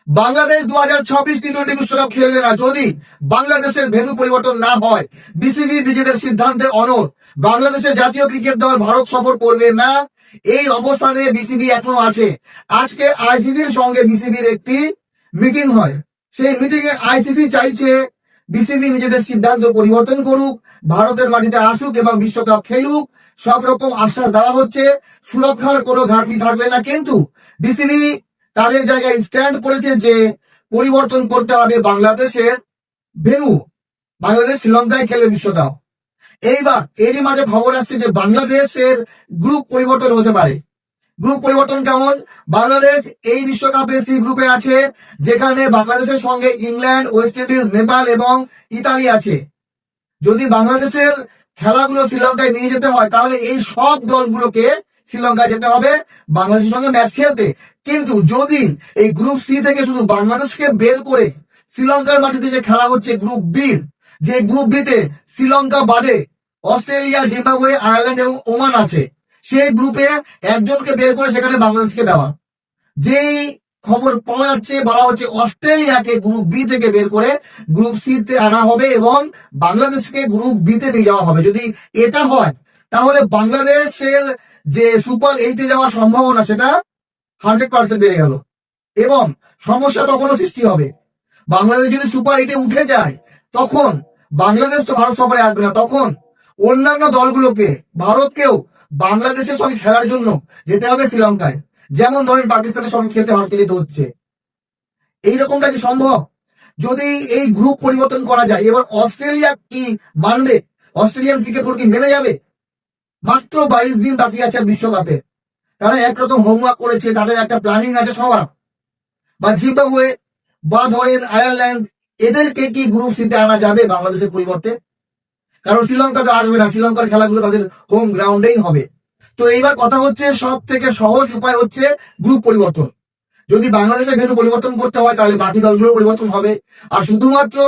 বাংলাদেশ 2026 টি-20 বিশ্বকাপ খেলবে না যদি বাংলাদেশের ভেন্যু পরিবর্তন না হয়। বিসিবি নিজেদের সিদ্ধান্তে অনড়। বাংলাদেশের জাতীয় ক্রিকেট দল ভারত সফর করবে না, এই অবস্থানে বিসিবি এখনো আছে। আজকে আইসিসির সঙ্গে বিসিবির একটি মিটিং হয়। সেই মিটিং এ আইসিসি চাইছে বিসিবি নিজেদের সিদ্ধান্ত পরিবর্তন করুক, ভারতের মাটিতে আসুক এবং বিশ্বকাপ খেলুক। সব রকম আশ্বাস দেওয়া হচ্ছে, সুরক্ষার কোনো ঘাটতি থাকবে না। কিন্তু বিসিবি তাদের জায়গায় স্ট্যান্ড করেছে যে পরিবর্তন করতে হবে বাংলাদেশের ভেন্যু। বাংলাদেশ শ্রীলঙ্কায় খেলবে বিশ্বকাপ। এইবার এরই মাঝে খবর আসছে যে বাংলাদেশের গ্রুপ পরিবর্তন হতে পারে। গ্রুপ পরিবর্তন কেমন? বাংলাদেশ এই বিশ্বকাপে সি গ্রুপে আছে, যেখানে বাংলাদেশের সঙ্গে ইংল্যান্ড, ওয়েস্ট ইন্ডিজ, নেপাল এবং ইতালি আছে। যদি বাংলাদেশের খেলাগুলো শ্রীলঙ্কায় নিয়ে যেতে হয় তাহলে এই সব দলগুলোকে শ্রীলঙ্কায় যেতে হবে বাংলাদেশের সঙ্গে ম্যাচ খেলতে। কিন্তু যদি এই গ্রুপ সি থেকে শুধু বাংলাদেশকে বের করে শ্রীলঙ্কার মাটিতে যে খেলা হচ্ছে গ্রুপ বি, যে গ্রুপ বিতে শ্রীলঙ্কা বাদে অস্ট্রেলিয়া, জিম্বাবুয়ে, আয়ারল্যান্ড এবং ওমান আছে, সেই গ্রুপে একজনকে বের করে সেখানে বাংলাদেশকে দেওয়া। যেই খবর পাওয়া যাচ্ছে, বলা হচ্ছে অস্ট্রেলিয়াকে গ্রুপ বি থেকে বের করে গ্রুপ সি তে আনা হবে এবং বাংলাদেশকে গ্রুপ বি তে নিয়ে যাওয়া হবে। যদি এটা হয় তাহলে বাংলাদেশের যে সুপার 8-এ যাওয়ার সম্ভাবনা সেটা 100% বেড়ে গেল এবং সমস্যা তখনও সৃষ্টি হবে। বাংলাদেশ যদি সুপার 8-এ উঠে যায় তখন বাংলাদেশ তো ভারত সফরে আসবে না, তখন অন্যান্য দলগুলোকে, ভারতকেও বাংলাদেশের সঙ্গে খেলার জন্য যেতে হবে শ্রীলঙ্কায়। যেমন ধরেন পাকিস্তানের সঙ্গে খেলতে ভারতকে যেতে হচ্ছে। এইরকমটা কি সম্ভব? যদি এই গ্রুপ পরিবর্তন করা যায়, এবার অস্ট্রেলিয়া কি মানবে? অস্ট্রেলিয়ান ক্রিকেট বোর্ড কি মেনে যাবে? মাত্র 22 দিন বাকি আছে বিশ্বকাপে। তারা একরকম হোমওয়ার্ক করেছে, তাদের একটা প্ল্যানিং আছে সবার। বা জিম্বাবুয়ে বা ধরেন আয়ারল্যান্ড, এদেরকে কি গ্রুপ সিতে আনা যাবে বাংলাদেশের পরিবর্তে? কারণ শ্রীলঙ্কা তো আসবে না, শ্রীলঙ্কার খেলাগুলো তাদের হোম গ্রাউন্ডেই হবে। তো এইবার কথা হচ্ছে সব থেকে সহজ উপায় হচ্ছে গ্রুপ পরিবর্তন। যদি বাংলাদেশের ভেন্যু পরিবর্তন করতে হয় তাহলে বাকি দলগুলো পরিবর্তন হবে। আর শুধুমাত্র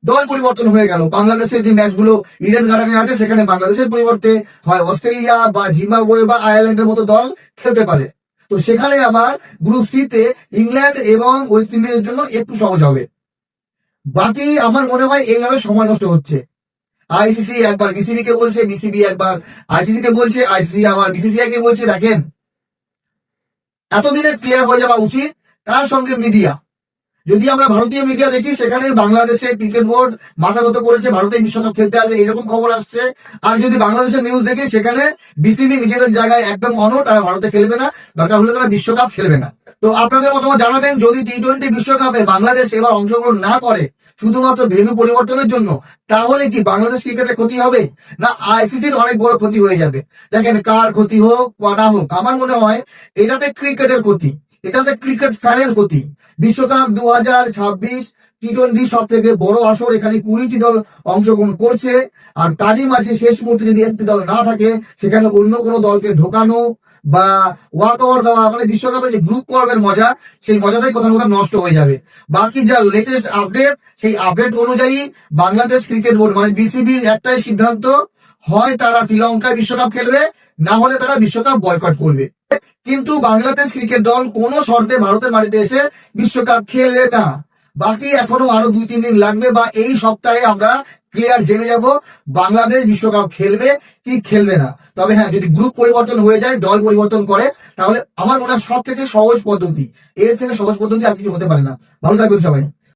দল পরিবর্তন হয়ে গেল, বাংলাদেশের যে ম্যাচগুলো ইডেন গার্ডেনে আছে সেখানে বাংলাদেশের পরিবর্তে হয় অস্ট্রেলিয়া বা জিম্বাবুয়ে বা আয়ারল্যান্ডের মতো দল খেলতে পারে। তো সেখানে আবার গ্রুপ সি তে ইংল্যান্ড এবং ওয়েস্ট ইন্ডিজের জন্য একটু সহজ হবে। বাকি আমার মনে হয় এইভাবে সময় নষ্ট হচ্ছে। আইসিসি একবার বিসিবি কে বলছে, বিসিবি একবার আইসিসি কে বলছে, আইসিসি আবার বিসিসিআই কে বলছে। দেখেন, এতদিনে ক্লিয়ার হয়ে যাওয়া উচিত। তার সঙ্গে মিডিয়া, যদি আমরা ভারতীয় মিডিয়া দেখি সেখানে বাংলাদেশের ক্রিকেট বোর্ড মাথা নত করেছে, ভারতে বিশ্বকাপ খেলতে আসবে এরকম খবর আসছে। আর যদি বাংলাদেশের নিউজ দেখি সেখানে বিসিবি নিজেদের জায়গায় একদম অনড়, তারা ভারতে খেলবে না, দরকার হলে তারা বিশ্বকাপ খেলবে না। তো আপনাদের মতামত জানাবেন। যদি টি-20 বিশ্বকাপে বাংলাদেশ এবার অংশগ্রহণ না করে শুধুমাত্র ভেন্যু পরিবর্তনের জন্য, তাহলে কি বাংলাদেশ ক্রিকেটের ক্ষতি হবে না আইসিসির অনেক বড় ক্ষতি হয়ে যাবে? দেখেন, কার ক্ষতি হোক বা না হোক, আমার মনে হয় এটাতে ক্রিকেটের ক্ষতি, এটাতে ক্রিকেট ফ্যানের ক্ষতি। বিশ্বকাপ 2026 টি-20 সব থেকে বড় আসর, এখানে 20টি দল অংশগ্রহণ করছে। আর তারই মাঝে শেষ মুহূর্তে যদি একটি দল না থাকে, সেখানে অন্য কোনো দলকে ঢোকানো বা ওয়াক ওভার দেওয়া, মানে বিশ্বকাপের যে গ্রুপ পর্বের মজা, সেই মজাটাই কোথাও কোথাও নষ্ট হয়ে যাবে। বাকি যা লেটেস্ট আপডেট, সেই আপডেট অনুযায়ী বাংলাদেশ ক্রিকেট বোর্ড মানে বিসিবির একটাই সিদ্ধান্ত, হয় তারা শ্রীলঙ্কায় বিশ্বকাপ খেলবে, না হলে তারা বিশ্বকাপ বয়কট করবে। কিন্তু বাংলাদেশ ক্রিকেট দল কোনো শর্তে ভারতের মাটিতে এসে বিশ্বকাপ খেলবে না। বাকি এখনো আরো 2-3 দিন লাগবে, বা এই সপ্তাহে আমরা ক্লিয়ার জেনে যাব বাংলাদেশ বিশ্বকাপ খেলবে কি খেলবে না। তবে হ্যাঁ, যদি গ্রুপ পরিবর্তন হয়ে যায়, দল পরিবর্তন করে, তাহলে আমার মনে হয় সব থেকে সহজ পদ্ধতি, এর থেকে সহজ পদ্ধতি আর কিছু হতে পারে না। ভালো থাকবেন সবাই।